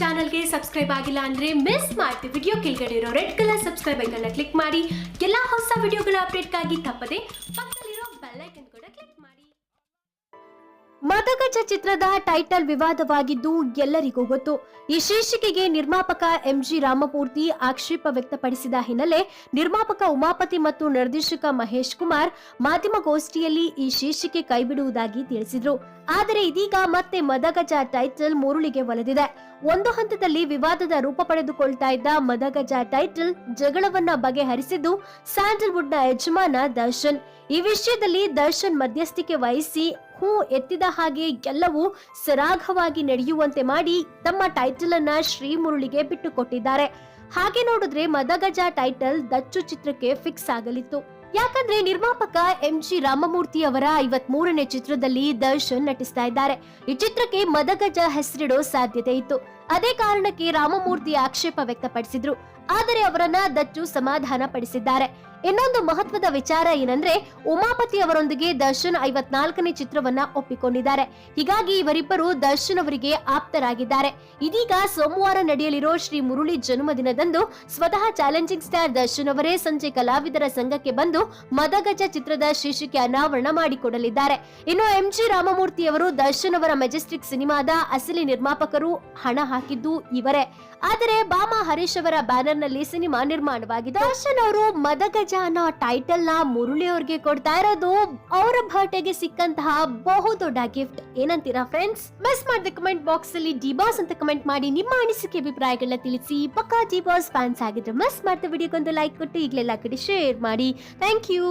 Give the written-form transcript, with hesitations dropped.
ಚಾನಲ್ಗೆ ಸಬ್ಸ್ಕ್ರೈಬ್ ಆಗಿಲ್ಲ ಅಂದ್ರೆ ಮಿಸ್ ಮಾಡ್ತೀವಿ. ವಿಡಿಯೋ ಕೆಳಗಡೆ ಇರೋ red colour subscribe icon click ಮಾಡಿ ಎಲ್ಲಾ ಹೊಸ ವಿಡಿಯೋಗಳ ಅಪ್ಡೇಟ್ಗಾಗಿ ತಪ್ಪದೆ ಪಕ್ಕದಲ್ಲಿರೋ ಬೆಲ್ ಐಕನ್ ಕೂಡ ಕ್ಲಿಕ್ ಮಾಡಿ. ಮದಗಜ ಚಿತ್ರದ ಟೈಟಲ್ ವಿವಾದವಾಗಿದ್ದು ಎಲ್ಲರಿಗೂ ಗೊತ್ತು. ಈ ಶೀರ್ಷಿಕೆಗೆ ನಿರ್ಮಾಪಕ ಎಂಜಿ ರಾಮಮೂರ್ತಿ ಆಕ್ಷೇಪ ವ್ಯಕ್ತಪಡಿಸಿದ ಹಿನ್ನೆಲೆ ನಿರ್ಮಾಪಕ ಉಮಾಪತಿ ಮತ್ತು ನಿರ್ದೇಶಕ ಮಹೇಶ್ ಕುಮಾರ್ ಮಾಧ್ಯಮಗೋಷ್ಠಿಯಲ್ಲಿ ಈ ಶೀರ್ಷಿಕೆ ಕೈಬಿಡುವುದಾಗಿ ತಿಳಿಸಿದ್ರು. ಆದರೆ ಇದೀಗ ಮತ್ತೆ ಮದಗಜ ಟೈಟಲ್ ಮುರುಳಿಗೆ ಒಲಿದಿದೆ. ಒಂದು ಹಂತದಲ್ಲಿ ವಿವಾದದ ರೂಪ ಪಡೆದುಕೊಳ್ತಾ ಇದ್ದ ಮದಗಜ ಟೈಟಲ್ ಜಗಳವನ್ನ ಬಗೆಹರಿಸಿದ್ದು ಸ್ಯಾಂಡಲ್ವುಡ್ನ ಯಜಮಾನ ದರ್ಶನ್. ಈ ವಿಷಯದಲ್ಲಿ ದರ್ಶನ್ ಮಧ್ಯಸ್ಥಿಕೆ ವಹಿಸಿ ಎತ್ತಿದ ಹಾಗೆ ಎಲ್ಲವೂ ಸರಾಗವಾಗಿ ನಡೆಯುವಂತೆ ಮಾಡಿ ತಮ್ಮ ಟೈಟಲ್ ಅನ್ನ ಶ್ರೀ ಮುರುಳಿಗೆ ಬಿಟ್ಟುಕೊಟ್ಟಿದ್ದಾರೆ. ಹಾಗೆ ನೋಡಿದ್ರೆ ಮದಗಜ ಟೈಟಲ್ ದಚ್ಚು ಚಿತ್ರಕ್ಕೆ ಫಿಕ್ಸ್ ಆಗಲಿತ್ತು. ಯಾಕಂದ್ರೆ ನಿರ್ಮಾಪಕ ಎಂಜಿ ರಾಮಮೂರ್ತಿ ಅವರ 53ನೇ ಚಿತ್ರದಲ್ಲಿ ದರ್ಶನ್ ನಟಿಸ್ತಾ ಇದ್ದಾರೆ. ಈ ಚಿತ್ರಕ್ಕೆ ಮದಗಜ ಹೆಸರಿಡೋ ಸಾಧ್ಯತೆ ಇತ್ತು. ಅದೇ ಕಾರಣಕ್ಕೆ ರಾಮಮೂರ್ತಿ ಆಕ್ಷೇಪ ವ್ಯಕ್ತಪಡಿಸಿದ್ರು. ಆದರೆ ಅವರನ್ನ ದಚ್ಚು ಸಮಾಧಾನ ಪಡಿಸಿದ್ದಾರೆ. ಇನ್ನೊಂದು ಮಹತ್ವದ ವಿಚಾರ ಏನಂದ್ರೆ ಉಮಾಪತಿ ಅವರೊಂದಿಗೆ ದರ್ಶನ್ 54ನೇ ಚಿತ್ರವನ್ನ ಒಪ್ಪಿಕೊಂಡಿದ್ದಾರೆ. ಹೀಗಾಗಿ ಇವರಿಬ್ಬರು ದರ್ಶನ್ ಅವರಿಗೆ ಆಪ್ತರಾಗಿದ್ದಾರೆ. ಇದೀಗ ಸೋಮವಾರ ನಡೆಯಲಿರೋ ಶ್ರೀ ಮುರುಳಿ ಜನ್ಮದಿನದಂದು ಸ್ವತಃ ಚಾಲೆಂಜಿಂಗ್ ಸ್ಟಾರ್ ದರ್ಶನ್ ಅವರೇ ಸಂಜೆ ಕಲಾವಿದರ ಸಂಘಕ್ಕೆ ಬಂದು ಮದಗಜ ಚಿತ್ರದ ಶೀರ್ಷಿಕೆ ಅನಾವರಣ ಮಾಡಿಕೊಡಲಿದ್ದಾರೆ. ಇನ್ನು ಎಂಜಿ ರಾಮಮೂರ್ತಿ ಅವರು ದರ್ಶನ್ ಅವರ ಮೆಜೆಸ್ಟಿಕ್ ಸಿನಿಮಾದ ಅಸಲಿ ನಿರ್ಮಾಪಕರು, ಹಣ ಹಾಕಿದ್ದು ಇವರೇ. ಆದರೆ ಬಾಮಾ ಹರೀಶ್ ಅವರ ಬ್ಯಾನರ್ ನಲ್ಲಿ ಸಿನಿಮಾ ನಿರ್ಮಾಣವಾಗಿದೆ. ದರ್ಶನ್ ಅವರು ಮದಗಜ ಅನ್ನೋ ಟೈಟಲ್ ನ ಮುರುಳಿ ಅವ್ರಿಗೆ ಕೊಡ್ತಾ ಇರೋದು ಅವರ ಬರ್ತ್ಡೇಗೆ ಸಿಕ್ಕಂತಹ ಬಹುದೊಡ್ಡ ಗಿಫ್ಟ್. ಏನಂತೀರಾ ಫ್ರೆಂಡ್ಸ್? ಮಿಸ್ ಮಾಡಿದ ಕಮೆಂಟ್ ಬಾಕ್ಸ್ ಅಲ್ಲಿ ಡಿಬಾಸ್ ಅಂತ ಕಮೆಂಟ್ ಮಾಡಿ ನಿಮ್ಮ ಅನಿಸಿಕೆ ಅಭಿಪ್ರಾಯಗಳನ್ನ ತಿಳಿಸಿ. ಪಕ್ಕಾ ಡಿಬಾಸ್ ಫ್ಯಾನ್ಸ್ ಆಗಿದ್ರೆ ಮಿಸ್ ಮಾಡಿದ ವಿಡಿಯೋಗೊಂದು ಲೈಕ್ ಕೊಟ್ಟು ಈಗಲೆಲ್ಲ ಕಡೆ ಶೇರ್ ಮಾಡಿ. Thank you.